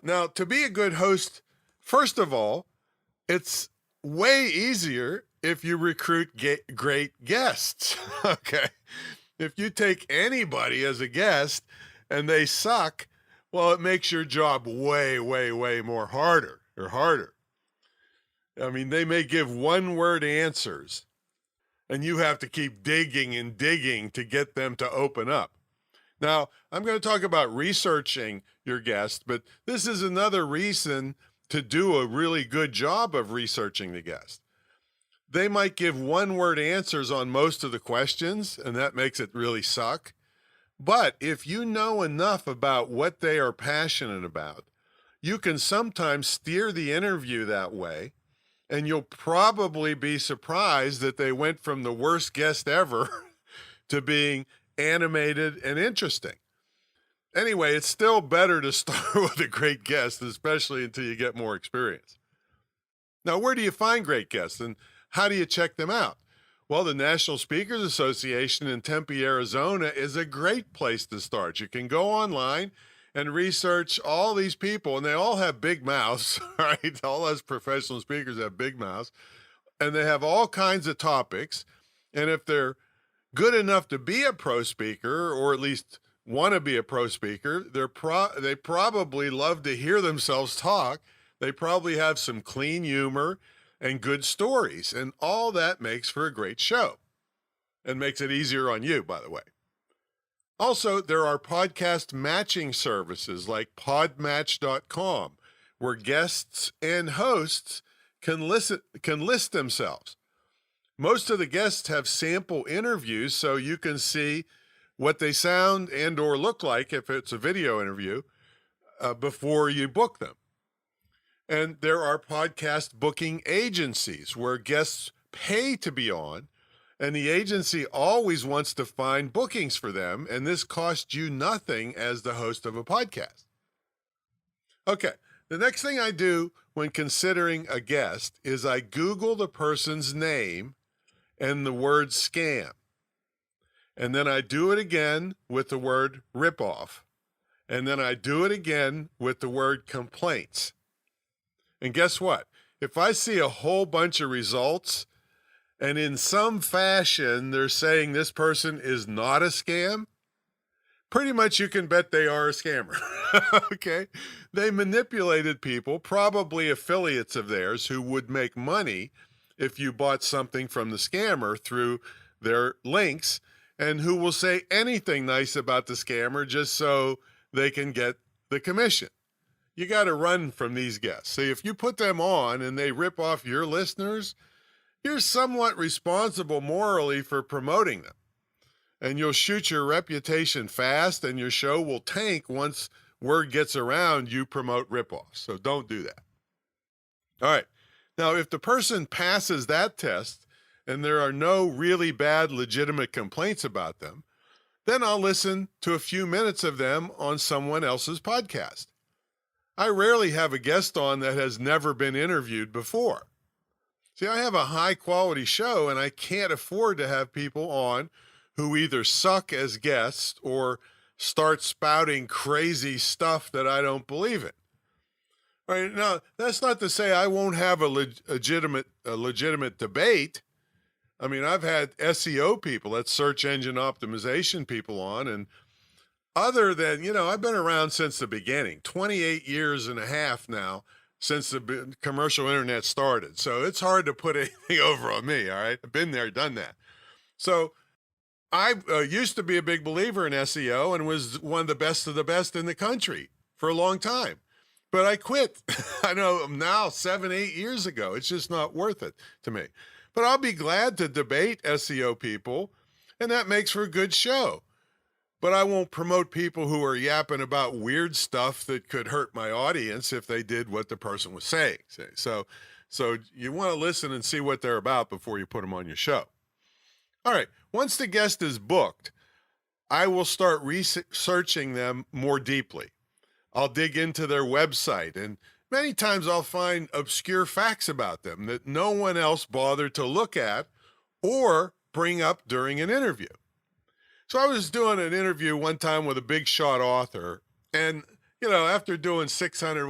Now, to be a good host, first of all, it's way easier if you recruit great guests. Okay. If you take anybody as a guest and they suck, well, it makes your job way, way, way more harder. I mean, they may give one-word answers, and you have to keep digging and digging to get them to open up. Now, I'm going to talk about researching your guest, but this is another reason to do a really good job of researching the guest. They might give one-word answers on most of the questions, and that makes it really suck. But if you know enough about what they are passionate about, you can sometimes steer the interview that way, and you'll probably be surprised that they went from the worst guest ever to being animated and interesting. Anyway, it's still better to start with a great guest, especially until you get more experience. Now, where do you find great guests and how do you check them out? Well, the National Speakers Association in Tempe, Arizona is a great place to start. You can go online and research all these people, and they all have big mouths, right? All us professional speakers have big mouths, and they have all kinds of topics. And if they're good enough to be a pro speaker, or at least want to be a pro speaker, they probably love to hear themselves talk. They probably have some clean humor and good stories, and all that makes for a great show and makes it easier on you, by the way. Also, there are podcast matching services like podmatch.com, where guests and hosts can list themselves. Most of the guests have sample interviews, so you can see what they sound and or look like if it's a video interview before you book them. And there are podcast booking agencies where guests pay to be on, and the agency always wants to find bookings for them, and this costs you nothing as the host of a podcast. Okay, the next thing I do when considering a guest is I Google the person's name and the word scam. And then I do it again with the word ripoff. And then I do it again with the word complaints. And guess what? If I see a whole bunch of results and in some fashion they're saying this person is not a scam, pretty much you can bet they are a scammer. Okay? They manipulated people, probably affiliates of theirs, who would make money if you bought something from the scammer through their links, and who will say anything nice about the scammer just so they can get the commission. You got to run from these guests. See, if you put them on and they rip off your listeners, you're somewhat responsible morally for promoting them. And you'll shoot your reputation fast, and your show will tank once word gets around you promote ripoffs. So don't do that. All right. Now, if the person passes that test and there are no really bad legitimate complaints about them, then I'll listen to a few minutes of them on someone else's podcast. I rarely have a guest on that has never been interviewed before. See, I have a high-quality show, and I can't afford to have people on who either suck as guests or start spouting crazy stuff that I don't believe in. All right, now, that's not to say I won't have a legitimate debate. I mean, I've had SEO people, that's search engine optimization people on, and other than, I've been around since the beginning, 28 years and a half now since the commercial internet started. So it's hard to put anything over on me, all right? I've been there, done that. So I used to be a big believer in SEO and was one of the best in the country for a long time. But I quit, I know now 7-8 years ago. It's just not worth it to me. But I'll be glad to debate SEO people, and that makes for a good show. But I won't promote people who are yapping about weird stuff that could hurt my audience if they did what the person was saying. So you want to listen and see what they're about before you put them on your show. All right, once the guest is booked, I will start researching them more deeply. I'll dig into their website, and many times I'll find obscure facts about them that no one else bothered to look at or bring up during an interview. So I was doing an interview one time with a big shot author, and, after doing 600